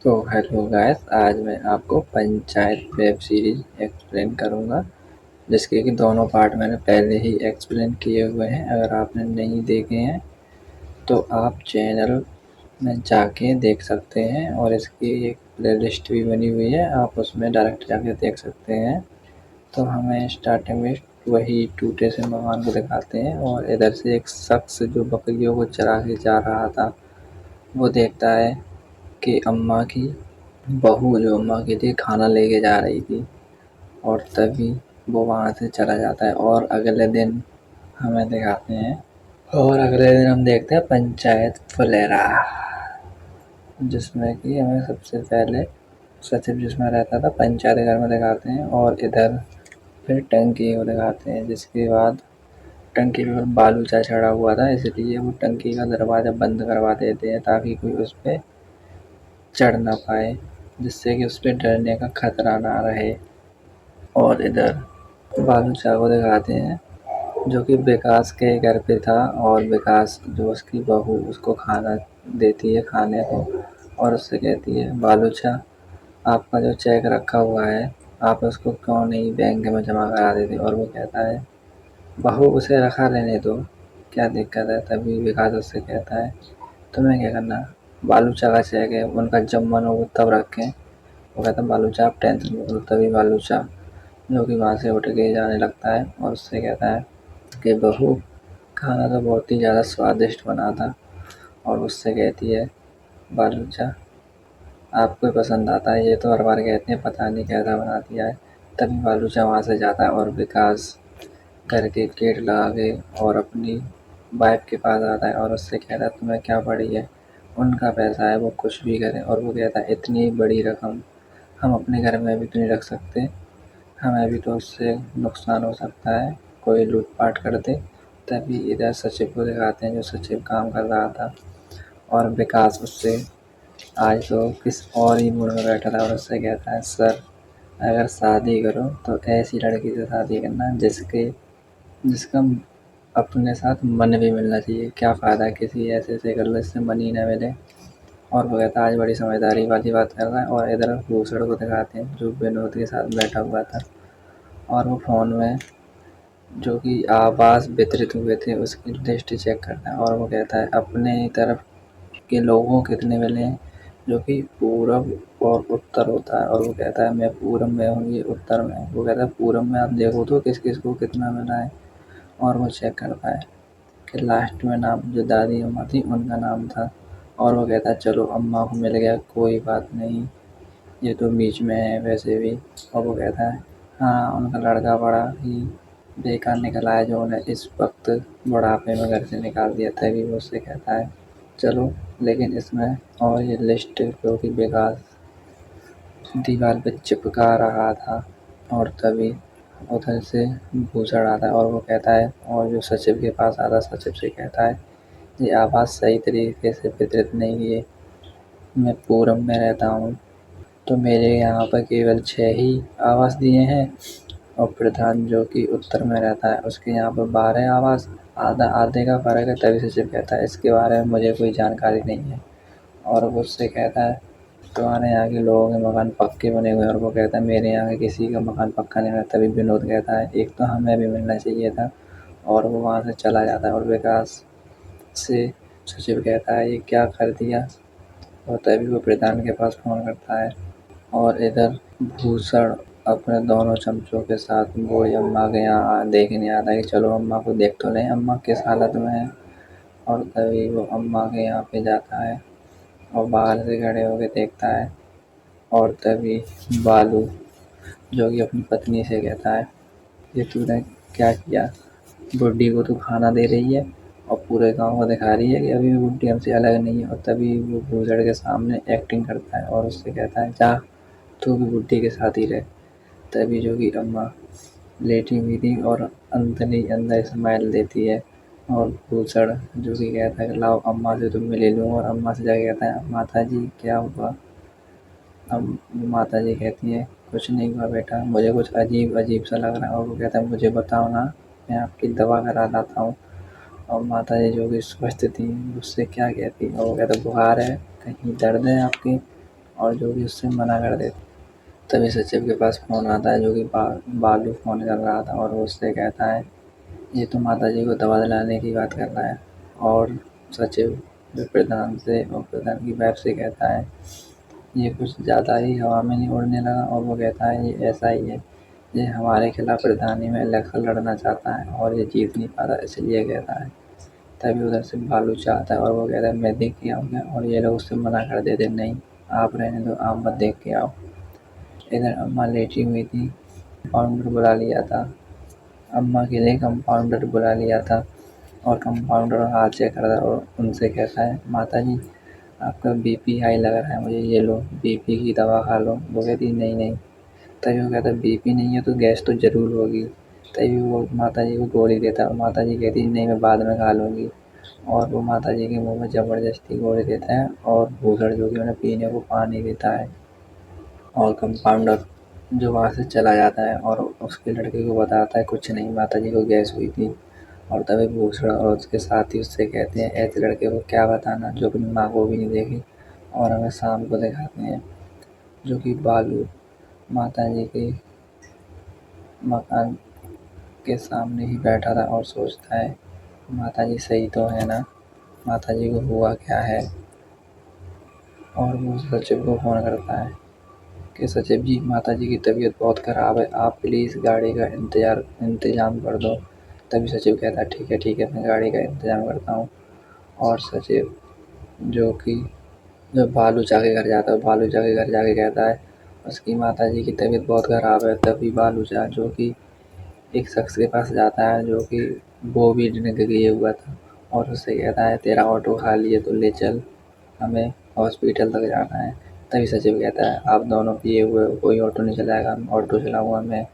तो hello guys, आज मैं आपको पंचायत वेब सीरीज एक्सप्लेन करूँगा, जिसके कि दोनों पार्ट मैंने पहले ही एक्सप्लेन किए हुए हैं। अगर आपने नहीं देखे हैं तो आप चैनल में जाके देख सकते हैं, और इसकी एक प्लेलिस्ट भी बनी हुई है, आप उसमें डायरेक्ट जाके देख सकते हैं। तो हमें स्टार्टिंग में वही टूटे से मकान को दिखाते हैं, और इधर से एक शख्स जो बकरियों को चरा के जा रहा था, वो देखता है कि अम्मा की बहू जो अम्मा के लिए खाना लेके जा रही थी, और तभी वो वहाँ से चला जाता है। और अगले दिन हमें दिखाते हैं, और अगले दिन हम देखते हैं पंचायत फुलेरा, जिसमें कि हमें सबसे पहले सचिव जिसमें रहता था पंचायत घर में दिखाते हैं, और इधर फिर टंकी को दिखाते हैं। जिसके बाद टंकी पर बालूचा चढ़ा हुआ था, इसलिए वो टंकी का दरवाज़ा बंद करवा देते हैं ताकि कोई उस पर चढ़ ना पाए, जिससे कि उस पर डरने का खतरा ना रहे। और इधर बालूचा को दिखाते हैं, जो कि विकास के घर पे था, और विकास जो उसकी बहू उसको खाना देती है खाने को, और उससे कहती है, बालूचा आपका जो चेक रखा हुआ है आप उसको क्यों नहीं बैंक में जमा करा देते। और वो कहता है, बहू उसे रखा लेने दो, क्या दिक्कत है। तभी विकास उससे कहता है, तुम्हें क्या करना, बालूचा का चेक है, उनका जब मन हो तब रखें। वो कहता है, बालूचा आप टेंशन मत लो। तभी बालूचा जो कि वहाँ से उठ के जाने लगता है, और उससे कहता है कि बहू खाना तो बहुत ही ज़्यादा स्वादिष्ट बना था। और उससे कहती है, बालूचा आपको ही पसंद आता है, ये तो हर बार कहते हैं, पता नहीं कैसा बना दिया है। तभी बालूचा वहाँ से जाता है, और विकास घर के गेट लगा के और अपनी वाइफ के पास आता है, और उससे कहता है, तुम्हें क्या पड़ी है, उनका पैसा है, वो कुछ भी करें। और वो कहता है, इतनी बड़ी रकम हम अपने घर में भी तो नहीं रख सकते, हमें भी तो उससे नुकसान हो सकता है, कोई लूट-पाट कर दे। तभी इधर सचिव को दिखाते हैं, जो सचिव काम कर रहा था, और विकास उससे आज तो किस और ही मूड में बैठा था, और उससे कहता है, सर अगर शादी करो तो ऐसी लड़की से शादी करना जिसका अपने साथ मन भी मिलना चाहिए। क्या फ़ायदा किसी ऐसे से गर्ल जिससे मन ही ना मिले। और वो कहता है, आज बड़ी समझदारी वाली बात कर रहा है। और इधर भूषण को दिखाते हैं, जो विनोद के साथ बैठा हुआ था, और वो फ़ोन में जो कि आवास वितरित हुए थे उसकी लिस्ट चेक करता है, और वो कहता है, अपने तरफ के लोगों कितने मिले हैं, जो कि पूरब और उत्तर होता है। और वो कहता है, मैं पूरब में हूँ, ये उत्तर में है। वो कहता है, पूरब में आप देखो तो किस किस को कितना मिला है। और वो चेक करता है कि लास्ट में नाम जो दादी अम्मा थी उनका नाम था। और वो कहता है, चलो अम्मा को मिल गया, कोई बात नहीं, ये तो बीच में है वैसे भी। और वो कहता है, हाँ उनका लड़का बड़ा ही बेकार निकला है, जो उन्हें इस वक्त बुढ़ापे में घर से निकाल दिया। तभी वो उससे कहता है, चलो, लेकिन इसमें और ये लिस्ट जो कि बेकार दीवार पे चिपका रहा था। और तभी उधर से भूषण आता है, और वो कहता है, और जो सचिव के पास आता है, सचिव से कहता है, ये आवाज़ सही तरीके से वितरित नहीं है, मैं पूरब में रहता हूँ, तो मेरे यहाँ पर केवल 6 ही आवास दिए हैं, और प्रधान जो कि उत्तर में रहता है उसके यहाँ पर 12 आवास, आधा आधे का फ़र्क है। तभी सचिव कहता है, इसके बारे में मुझे कोई जानकारी नहीं है। और वो उससे कहता है, तुम्हारे यहाँ के लोगों के मकान पक्के बने हुए हैं। और वो कहता है, मेरे यहाँ के किसी का मकान पक्का नहीं है। तभी विनोद कहता है, एक तो हमें भी मिलना चाहिए था। और वो वहाँ से चला जाता है, और विकास से सचिव कहता है, ये क्या कर दिया। और तभी वो प्रधान के पास फ़ोन करता है, और इधर भूषण अपने दोनों चमचों के साथ बूढ़ी अम्मा के यहाँ देखने आता है कि चलो अम्मा को देख तो लें, अम्मा किस हालत में है। और तभी वो अम्मा के यहाँ पे जाता है, और बाहर से खड़े होकर देखता है, और तभी बालू जो कि अपनी पत्नी से कहता है, ये तूने क्या किया, बुड्ढी को तू खाना दे रही है और पूरे गांव को दिखा रही है कि अभी भी बुड्ढी हमसे अलग नहीं है। और तभी वो भूसड़ के सामने एक्टिंग करता है, और उससे कहता है, जा तू भी बुड्ढी के साथ ही रहे। तभी जो कि अम्मा लेटी हुई थी, और अंदर ही अंदर स्माइल देती है, और भूसड़ जो कि कहता है, लाओ अम्मा से तुम मिले लूँ। और अम्मा से जाके कहता है, माता जी क्या हुआ। अब माता जी कहती हैं, कुछ नहीं हुआ बेटा, मुझे कुछ अजीब अजीब सा लग रहा है। और वो कहता है, मुझे बताओ ना, मैं आपकी दवा करा लाता हूँ। और माता जी जो कि स्वस्थ थी उससे क्या कहती, और वो कहता, बुखार है, कहीं दर्द है आपकी। और जो कि उससे मना कर देते। तभी सचिव के पास फ़ोन आता है, जो कि बालू फ़ोन कर रहा था, और वो उससे कहता है ये तो माता जी को दवा दिलाने की बात कर रहा है। और सचिव जो प्रधान से और प्रधान की वाइफ से कहता है ये कुछ ज़्यादा ही हवा में नहीं उड़ने लगा, और वो कहता है ये ऐसा ही है, ये हमारे खिलाफ प्रधानी में इलेक्शन लड़ना चाहता है और ये जीत नहीं पाता, इसलिए कहता है। तभी उधर से बालू चाहता है और वो कहता है मैं देख के आऊँगा, और ये लोग उससे मना कर देते नहीं, आप रहने दो, आप मत देख के आओ। इधर अम्मा लेटी हुई थी, कंपाउंडर बुला लिया था, अम्मा के लिए कंपाउंडर बुला लिया था, और कंपाउंडर हाथ चेक कर रहा है और उनसे कहता है माता जी आपका बीपी हाई लग रहा है, मुझे ये लो बीपी की दवा खा लो। वो कहती नहीं नहीं। तभी वो कहता बीपी नहीं है तो गैस तो ज़रूर होगी। तभी वो माता जी को गोली देता है, और माता जी कहती नहीं मैं बाद में खा लूँगी, और वो माता जी के मुँह में ज़बरदस्ती गोली देता है, और भूसड़ जो कि उन्हें पीने को पानी देता है। और कंपाउंडर जो वहाँ से चला जाता है और उसके लड़के को बताता है कुछ नहीं, माता जी को गैस हुई थी। और तभी भूसड़ और उसके साथी उससे कहते हैं ऐसे लड़के को क्या बताना जो अपनी माँ को भी नहीं देखी। और हमें शाम को दिखाते हैं जो कि बालू माता जी के मकान के सामने ही बैठा था और सोचता है माता जी सही तो है ना, माता जी को हुआ क्या है। और वो सचिव को फ़ोन करता है कि सचिव जी माता जी की तबीयत बहुत ख़राब है, आप प्लीज़ गाड़ी का इंतज़ाम कर दो। तभी सचिव कहता है ठीक है मैं गाड़ी का इंतज़ाम करता हूँ। और सचिव जो कि जब बालू चा के घर जाता है, बालू चा के घर जाके कहता है उसकी माता जी की तबीयत बहुत ख़राब है। तभी बालू चा जो कि एक शख्स के पास जाता है जो कि वो भी ड्रिंक किए हुआ था, और उससे कहता है तेरा ऑटो खाली है तो ले चल, हमें हॉस्पिटल तक जाना है। तभी सचिव कहता है आप दोनों पिए हुए हो, कोई ऑटो नहीं चलाएगा, ऑटो चलाऊँगा मैं।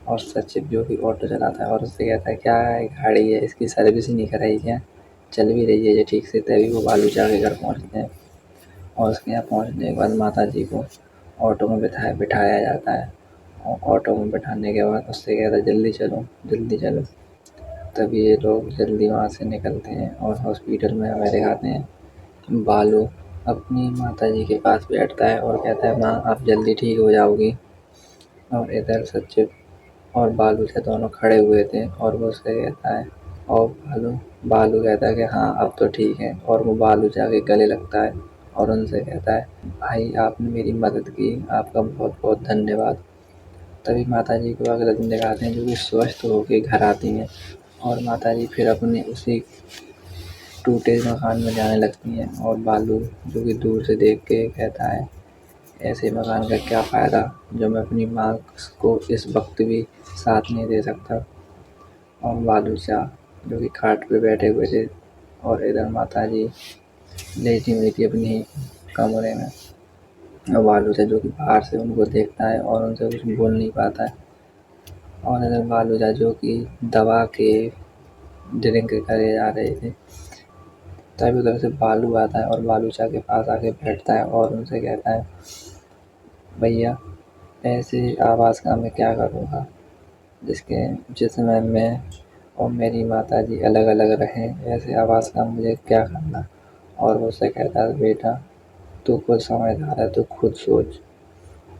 और सचिव जो कि ऑटो चलाता है और उससे कहता है क्या है गाड़ी है इसकी सर्विस ही नहीं कराई क्या, चल भी रही है ये ठीक से। तभी वो बालू चा के घर पहुँचते हैं, और उसके यहाँ पहुँचने के बाद माता जी को ऑटो में बिठाया जाता है, और ऑटो में बिठाने के बाद उससे कहता है जल्दी चलो जल्दी चलो। तभी ये लोग जल्दी वहाँ से निकलते हैं और हॉस्पिटल में हमें दिखाते हैं बालू अपनी माता जी के पास बैठता है और कहता है माँ आप जल्दी ठीक हो जाओगी। और इधर सचिव और बालू से दोनों खड़े हुए थे, और वो उससे कहता है और बालू कहता है कि हाँ अब तो ठीक है, और वो बालू जाके गले लगता है और उनसे कहता है भाई आपने मेरी मदद की, आपका बहुत बहुत धन्यवाद। तभी माता जी को अगले दिन दिखाते हैं जो कि स्वस्थ होकर घर आती हैं, और माता जी फिर अपने उसी टूटे मकान में जाने लगती हैं। और बालू जो कि दूर से देख के कहता है ऐसे मकान का क्या फ़ायदा जो मैं अपनी माँ को इस वक्त भी साथ नहीं दे सकता। और बालू शाह जो कि खाट पे बैठे हुए थे, और इधर माता जी लेटी हुई थी अपनी कमरे में। और बालू शाह जो कि बाहर से उनको देखता है और उनसे कुछ बोल नहीं पाता है। और इधर बालू शाह जो कि दवा के ड्रिंक करे जा रहे थे, तभी उधर से बालू आता है और बालू शाह के पास आके बैठता है और उनसे कहता है भैया ऐसे आवाज़ का मैं क्या करूँगा जिसमें मैं और मेरी माता जी अलग अलग रहें, ऐसे आवाज़ का मुझे क्या करना। और वो उससे कहता है बेटा तू खुद समझदार है, तू खुद सोच,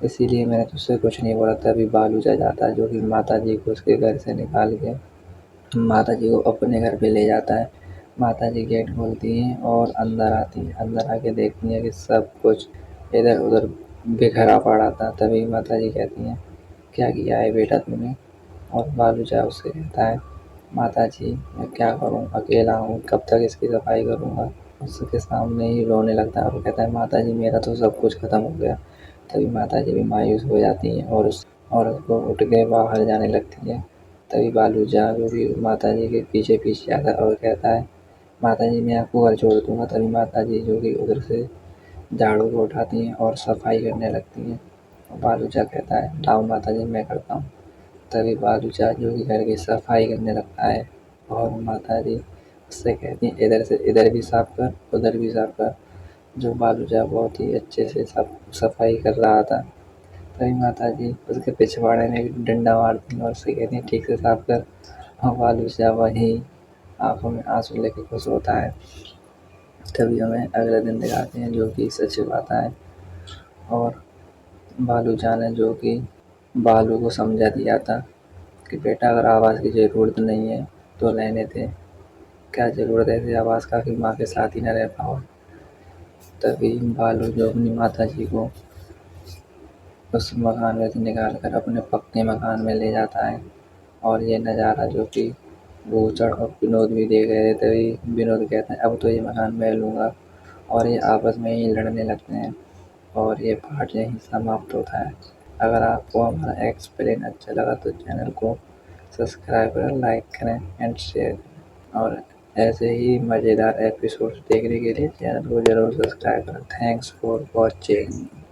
इसीलिए मैंने तुझसे कुछ नहीं बोला। तभी बालू चला जाता है जो कि माता जी को उसके घर से निकाल के माता जी को अपने घर पे ले जाता है। माता जी गेट खोलती हैं और अंदर आती हैं, अंदर आके देखती हैं कि सब कुछ इधर उधर बिखरा पड़ा था। तभी माता जी कहती हैं क्या किया है बेटा तूने। और बालू चाहे उससे कहता है माता जी मैं क्या करूँ, अकेला हूँ, कब तक इसकी सफाई करूँगा। उसके सामने ही रोने लगता है और कहता है माता जी मेरा तो सब कुछ ख़त्म हो गया। तभी माता जी भी मायूस हो जाती हैं और उसको उठ के बाहर जाने लगती है। तभी बालू जा जो कि माता जी के पीछे पीछे आता है और कहता है माता जी मैं आपको घर छोड़ दूँगा। तभी माता जी जो कि उधर से झाड़ू को उठाती हैं और सफाई करने लगती हैं। और बालू जा कहता है लाओ माता जी मैं करता हूँ। तभी बालू चाचा जो कि घर की सफाई करने लगता है, और माता जी उससे कहती हैं इधर से इधर भी साफ कर उधर भी साफ कर। जो बालू चाचा बहुत ही अच्छे से सफाई कर रहा था। तभी माता जी उसके पिछवाड़े में एक डंडा मारती हैं और उससे कहती हैं ठीक से साफ कर। और बालू चाचा वहीं आंखों में आंसू लेके खुश होता है। तभी हमें अगले दिन दिखाते हैं जो कि सचिव आता है और बालू जान है जो कि बालू को समझा दिया था कि बेटा अगर आवाज़ की ज़रूरत नहीं है तो रहने दे, क्या ज़रूरत है ऐसी आवाज़ का कि माँ के साथ ही न रह पाओ। तभी बालू जो अपनी माता जी को उस मकान में से निकाल कर अपने पक्के मकान में ले जाता है। और ये नज़ारा जो कि भूचड़ और विनोद भी देख रहे थे, तभी विनोद कहते हैं अब तो ये मकान मैं लूँगा, और ये आपस में ही लड़ने लगते हैं और ये पार्ट यहीं समाप्त होता है। अगर आपको हमारा एक्सप्लेन अच्छा लगा तो चैनल को सब्सक्राइब करें, लाइक करें एंड शेयर, और ऐसे ही मज़ेदार एपिसोड्स देखने के लिए चैनल को ज़रूर सब्सक्राइब करें। Thanks for watching.